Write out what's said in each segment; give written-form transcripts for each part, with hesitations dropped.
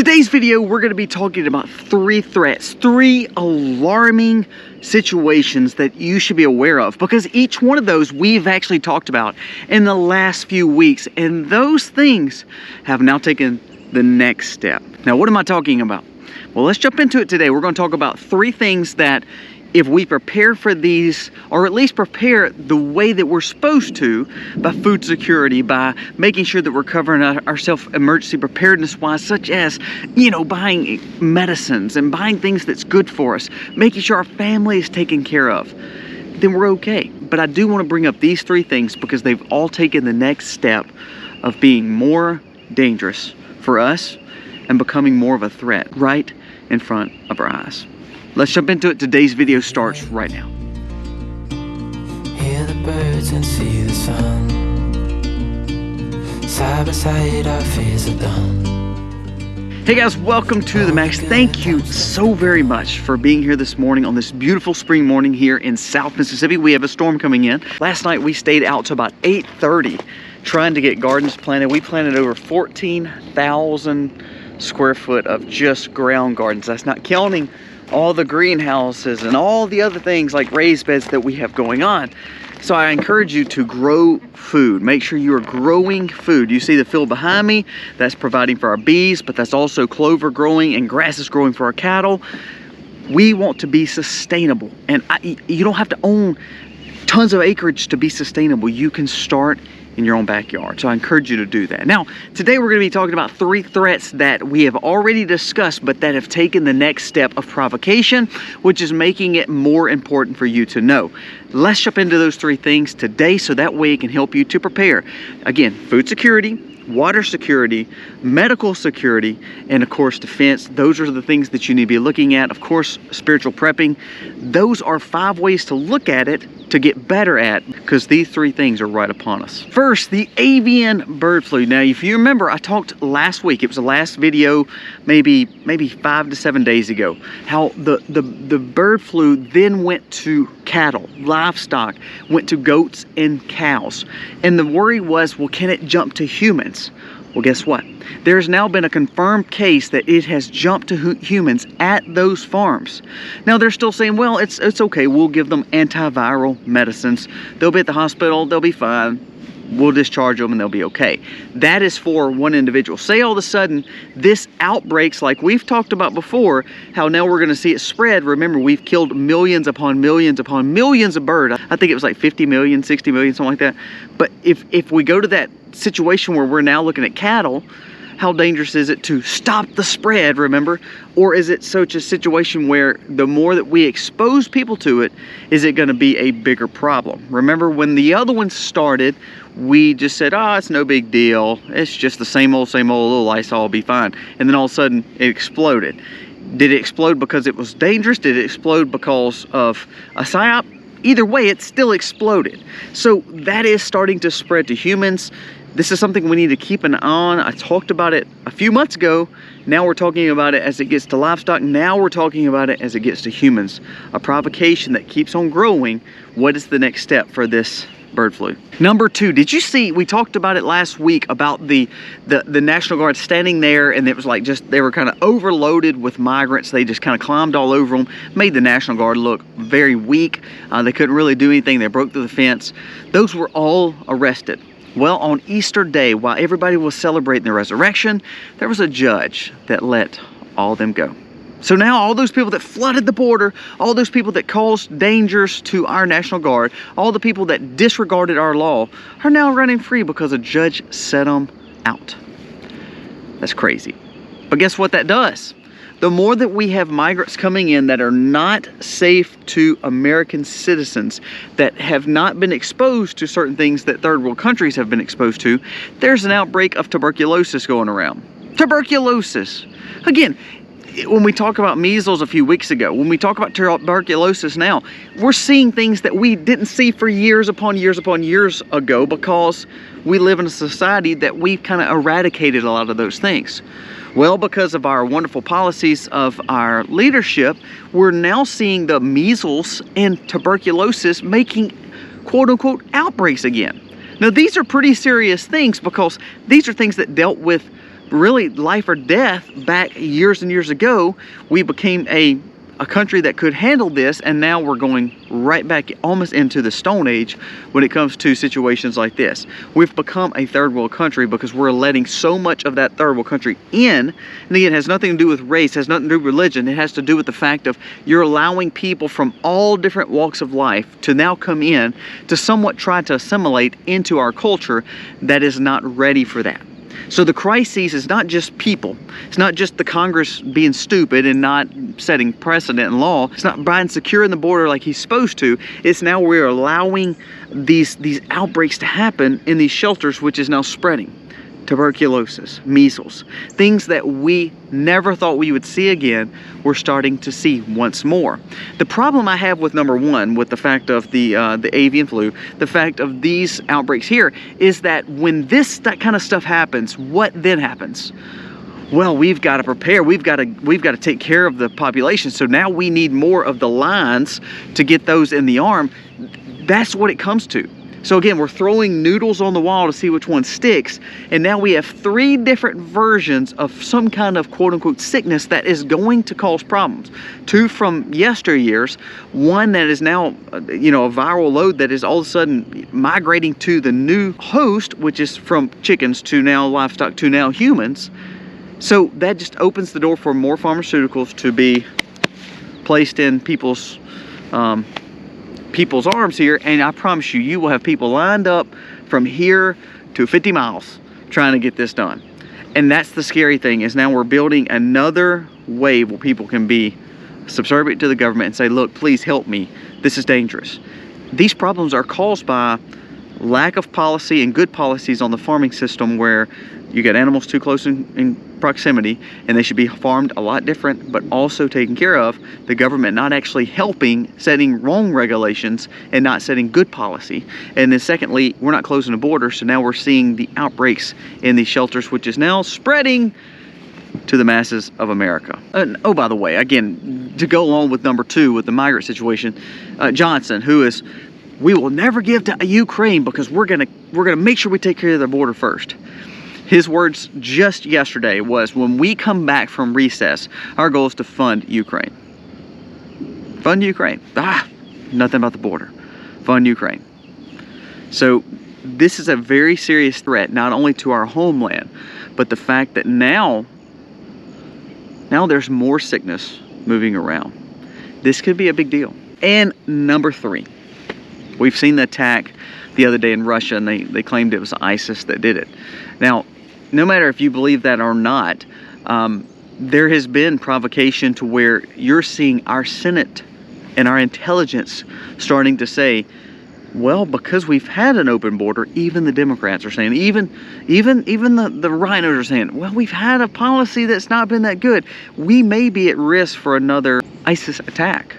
Today's video, we're going to be talking about three threats, three alarming situations that you should be aware of, because each one of those we've actually talked about in the last few weeks, and those things have now taken the next step. Now, what am I talking about? Well, let's jump into it today. We're going to talk about three things that if we prepare for these, or at least prepare the way that we're supposed to, by food security, by making sure that we're covering ourselves emergency preparedness wise, such as, buying medicines and buying things that's good for us, making sure our family is taken care of, then we're okay. But I do want to bring up these three things because they've all taken the next step of being more dangerous for us and becoming more of a threat right in front of our eyes. Let's jump into it. Today's video starts right now. Hear the birds and see the sun. Side by side our fears are done. Hey guys, welcome to the Max. Thank you so very much for being here this morning on this beautiful spring morning here in South Mississippi. We have a storm coming in. Last night we stayed out to about 8:30 trying to get gardens planted. We planted over 14,000 square foot of just ground gardens. That's not counting all the greenhouses and all the other things like raised beds that we have going on. So I encourage you to grow food. Make sure you are growing food. You see the field behind me, that's providing for our bees, but that's also clover growing and grass is growing for our cattle. We want to be sustainable, and you don't have to own tons of acreage to be sustainable. You can start in your own backyard. So I encourage you to do that. Now, today we're going to be talking about three threats that we have already discussed, but that have taken the next step of provocation, which is making it more important for you to know. Let's jump into those three things today so that way it can help you to prepare. Again, food security, water security, medical security, and of course defense. Those are the things that you need to be looking at. Of course, spiritual prepping. Those are 5 ways to look at it to get better at, because these three things are right upon us. First, the avian bird flu. Now, if you remember, I talked last week, it was the last video, maybe 5 to 7 days ago, how the bird flu then went to cattle, livestock, went to goats and cows. And the worry was, well, can it jump to humans? Well, guess what? There's now been a confirmed case that it has jumped to humans at those farms. Now, they're still saying, well, it's okay. We'll give them antiviral medicines. They'll be at the hospital. They'll be fine. We'll discharge them and they'll be okay. That is for one individual. Say all of a sudden this outbreaks like we've talked about before, how now we're going to see it spread. Remember, we've killed millions upon millions upon millions of birds. I think it was like 50 million, 60 million, something like that. But if we go to that situation where we're now looking at cattle, how dangerous is it to stop the spread, remember? Or is it such a situation where the more that we expose people to it, is it going to be a bigger problem? Remember when the other one started, we just said, oh, it's no big deal. It's just the same old, little Lysol will be fine. And then all of a sudden it exploded. Did it explode because it was dangerous? Did it explode because of a psyop? Either way, it still exploded. So that is starting to spread to humans. This is something we need to keep an eye on. I talked about it a few months ago. Now we're talking about it as it gets to livestock. Now we're talking about it as it gets to humans. A provocation that keeps on growing. What is the next step for this bird flu? Number 2, did you see, we talked about it last week about the National Guard standing there, and it was like they were kind of overloaded with migrants. They just kind of climbed all over them, made the National Guard look very weak. They couldn't really do anything. They broke through the fence. Those were all arrested. Well, on Easter Day, while everybody was celebrating the resurrection, there was a judge that let all them go. So now all those people that flooded the border, all those people that caused dangers to our National Guard, all the people that disregarded our law are now running free because a judge set them out. That's crazy. But guess what that does? The more that we have migrants coming in that are not safe to American citizens, that have not been exposed to certain things that third world countries have been exposed to, there's an outbreak of tuberculosis going around. Tuberculosis. Again, when we talk about measles a few weeks ago, when we talk about tuberculosis now, we're seeing things that we didn't see for years upon years upon years ago, because we live in a society that we've kind of eradicated a lot of those things. Well, because of our wonderful policies of our leadership, we're now seeing the measles and tuberculosis making quote-unquote outbreaks again. Now, these are pretty serious things, because these are things that dealt with really life or death back years and years ago. We became a country that could handle this, and now we're going right back almost into the Stone Age when it comes to situations like this. We've become a third world country because we're letting so much of that third world country in. And again, it has nothing to do with race, has nothing to do with religion. It has to do with the fact of you're allowing people from all different walks of life to now come in to somewhat try to assimilate into our culture that is not ready for that. So the crisis is not just people. It's not just the Congress being stupid and not setting precedent and law. It's not Biden securing the border like he's supposed to. It's now we're allowing these outbreaks to happen in these shelters, which is now spreading. Tuberculosis, measles, things that we never thought we would see again, we're starting to see once more. The problem I have with number one, with the fact of the avian flu, the fact of these outbreaks here, is that when that kind of stuff happens, what then happens? Well, we've got to prepare. We've got to take care of the population. So now we need more of the lines to get those in the arm. That's what it comes to. So again, we're throwing noodles on the wall to see which one sticks, and now we have 3 different versions of some kind of quote-unquote sickness that is going to cause problems. 2 from yesteryears, 1 that is now, a viral load that is all of a sudden migrating to the new host, which is from chickens to now livestock to now humans. So that just opens the door for more pharmaceuticals to be placed in people's arms here, and I promise you, you will have people lined up from here to 50 miles trying to get this done. And that's the scary thing, is now we're building another wave where people can be subservient to the government and say, look, please help me. This is dangerous. These problems are caused by lack of policy and good policies on the farming system, where you get animals too close in proximity, and they should be farmed a lot different, but also taken care of. The government not actually helping, setting wrong regulations and not setting good policy. And then secondly, we're not closing the border, so now we're seeing the outbreaks in these shelters, which is now spreading to the masses of America. And oh, by the way, again, to go along with number 2 with the migrant situation, Johnson, who is, we will never give to Ukraine because we're gonna make sure we take care of the border first. His words just yesterday was, when we come back from recess, our goal is to fund Ukraine. Fund Ukraine. Nothing about the border. Fund Ukraine. So this is a very serious threat, not only to our homeland, but the fact that now there's more sickness moving around. This could be a big deal. And number 3, we've seen the attack the other day in Russia, and they claimed it was ISIS that did it. Now, no matter if you believe that or not, there has been provocation to where you're seeing our Senate and our intelligence starting to say, well, because we've had an open border, even the Democrats are saying, even the rhinos are saying, well, we've had a policy that's not been that good. We may be at risk for another ISIS attack.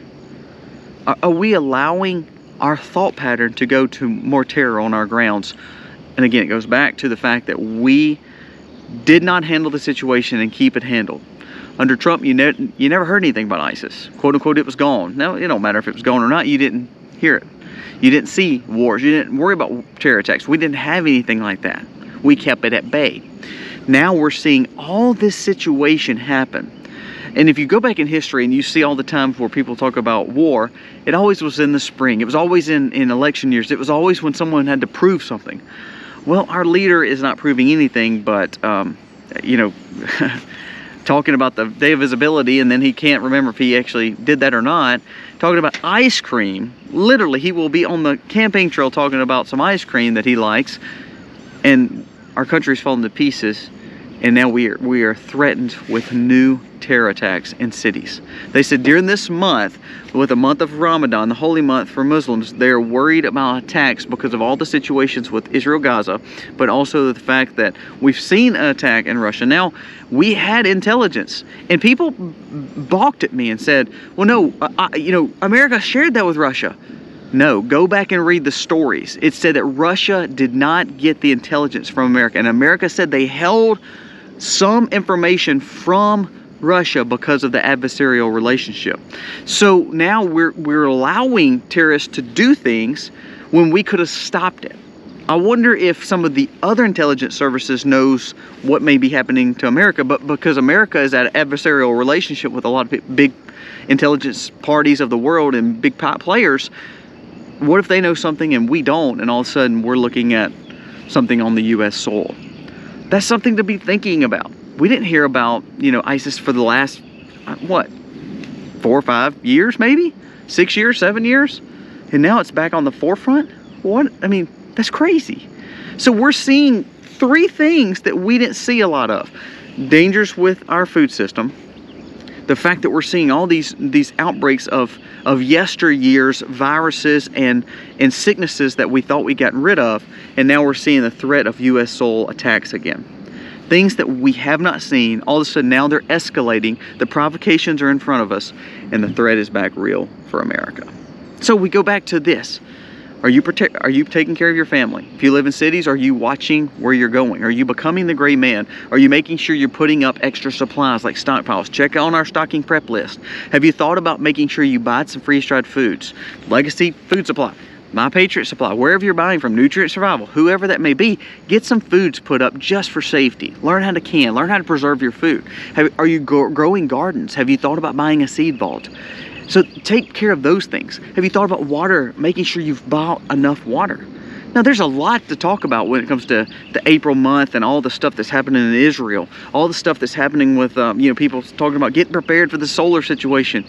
Are we allowing our thought pattern to go to more terror on our grounds? And again, it goes back to the fact that we did not handle the situation and keep it handled. Under Trump, you never heard anything about ISIS. Quote unquote, it was gone. Now, it don't matter if it was gone or not. You didn't hear it. You didn't see wars. You didn't worry about terror attacks. We didn't have anything like that. We kept it at bay. Now we're seeing all this situation happen. And if you go back in history and you see all the times where people talk about war, it always was in the spring. It was always in election years. It was always when someone had to prove something. Well, our leader is not proving anything but, talking about the day of visibility, and then he can't remember if he actually did that or not. Talking about ice cream. Literally, he will be on the campaign trail talking about some ice cream that he likes, and our country's falling to pieces. And now we are threatened with new terror attacks in cities. They said during this month, with the month of Ramadan, the holy month for Muslims, they're worried about attacks because of all the situations with Israel, Gaza, but also the fact that we've seen an attack in Russia. Now, we had intelligence, and people balked at me and said, well, no, America shared that with Russia. No, go back and read the stories. It said that Russia did not get the intelligence from America, and America said they held some information from Russia because of the adversarial relationship. So now we're allowing terrorists to do things when we could have stopped it. I wonder if some of the other intelligence services knows what may be happening to America, but because America is at an adversarial relationship with a lot of big intelligence parties of the world and big players, what if they know something and we don't, and all of a sudden we're looking at something on the US soil? That's something to be thinking about. We didn't hear about, you know, ISIS for the last, what, 4 or 5 years, maybe? 6 years, 7 years? And now it's back on the forefront? What? I mean, that's crazy. So we're seeing 3 things that we didn't see a lot of. Dangers with our food system. The fact that we're seeing all these outbreaks of yesteryear's viruses and sicknesses that we thought we'd gotten rid of, and now we're seeing the threat of US soil attacks again. Things that we have not seen, all of a sudden now they're escalating, the provocations are in front of us, and the threat is back real for America. So we go back to this. Are you taking care of your family? If you live in cities, are you watching where you're going? Are you becoming the gray man? Are you making sure you're putting up extra supplies like stockpiles? Check on our stocking prep list. Have you thought about making sure you buy some freeze-dried foods? Legacy Food Supply, My Patriot Supply, wherever you're buying from, Nutrient Survival, whoever that may be, get some foods put up just for safety. Learn how to can, learn how to preserve your food. Are you growing gardens? Have you thought about buying a seed vault? So take care of those things. Have you thought about water, making sure you've bought enough water? Now there's a lot to talk about when it comes to the April month and all the stuff that's happening in Israel, all the stuff that's happening with you know, people talking about getting prepared for the solar situation.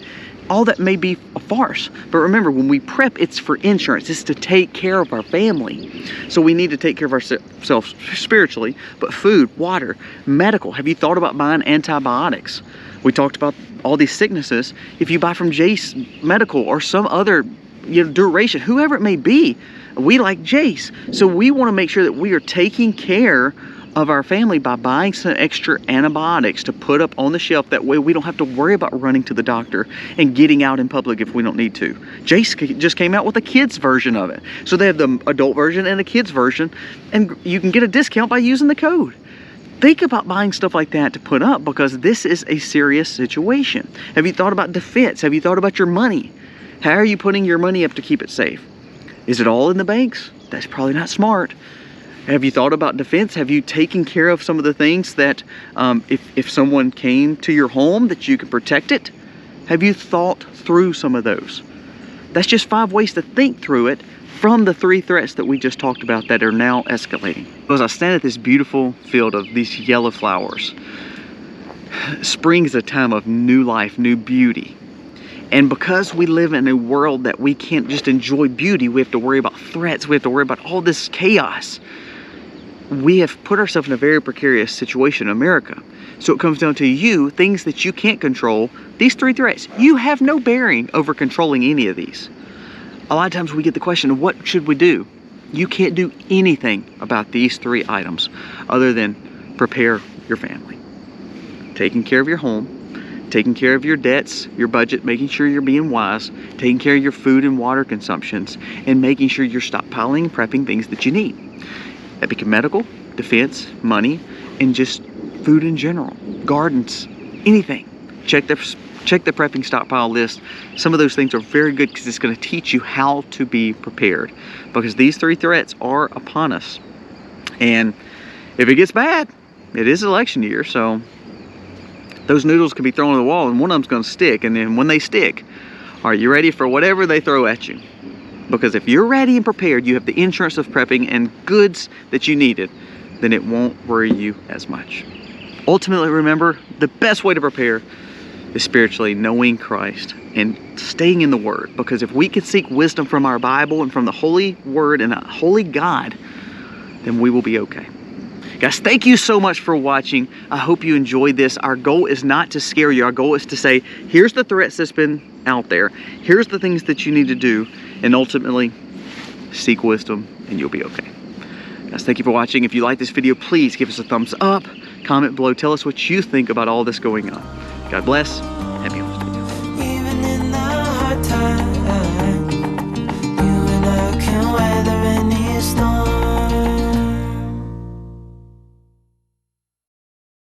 All that may be a farce, but remember, when we prep, it's for insurance. It's to take care of our family. So we need to take care of ourselves spiritually, but food, water, medical. Have you thought about buying antibiotics? We talked about all these sicknesses. If you buy from Jace Medical or some other, you know, Duration, whoever it may be, we like Jace. So we want to make sure that we are taking care of our family by buying some extra antibiotics to put up on the shelf. That way we don't have to worry about running to the doctor and getting out in public if we don't need to. Jace just came out with a kids version of it. So they have the adult version and a kids version, and you can get a discount by using the code. Think about buying stuff like that to put up, because this is a serious situation. Have you thought about defense? Have you thought about your money? How are you putting your money up to keep it safe? Is it all in the banks? That's probably not smart. Have you thought about defense? Have you taken care of some of the things that if someone came to your home, that you could protect it? Have you thought through some of those? That's just 5 ways to think through it from the 3 threats that we just talked about that are now escalating. As I stand at this beautiful field of these yellow flowers, spring is a time of new life, new beauty. And because we live in a world that we can't just enjoy beauty, we have to worry about threats, we have to worry about all this chaos. We have put ourselves in a very precarious situation in America. So it comes down to you, things that you can't control, these 3 threats. You have no bearing over controlling any of these. A lot of times we get the question, what should we do? You can't do anything about these 3 items other than prepare your family. Taking care of your home, taking care of your debts, your budget, making sure you're being wise, taking care of your food and water consumptions, and making sure you're stockpiling and prepping things that you need. That become medical, defense, money, and just food in general, gardens, anything. Check the prepping stockpile list. Some of those things are very good because it's going to teach you how to be prepared, because these 3 threats are upon us. And if it gets bad, it is election year, so those noodles can be thrown on the wall and one of them's going to stick. And then when they stick, are you ready for whatever they throw at you? Because if you're ready and prepared, you have the insurance of prepping and goods that you needed, then it won't worry you as much. Ultimately, remember, the best way to prepare is spiritually knowing Christ and staying in the Word. Because if we can seek wisdom from our Bible and from the Holy Word and a holy God, then we will be okay. Guys, thank you so much for watching. I hope you enjoyed this. Our goal is not to scare you. Our goal is to say, here's the threats that's been out there. Here's the things that you need to do. And ultimately, seek wisdom and you'll be okay. Guys, thank you for watching. If you like this video, please give us a thumbs up. Comment below. Tell us what you think about all this going on. God bless. Happy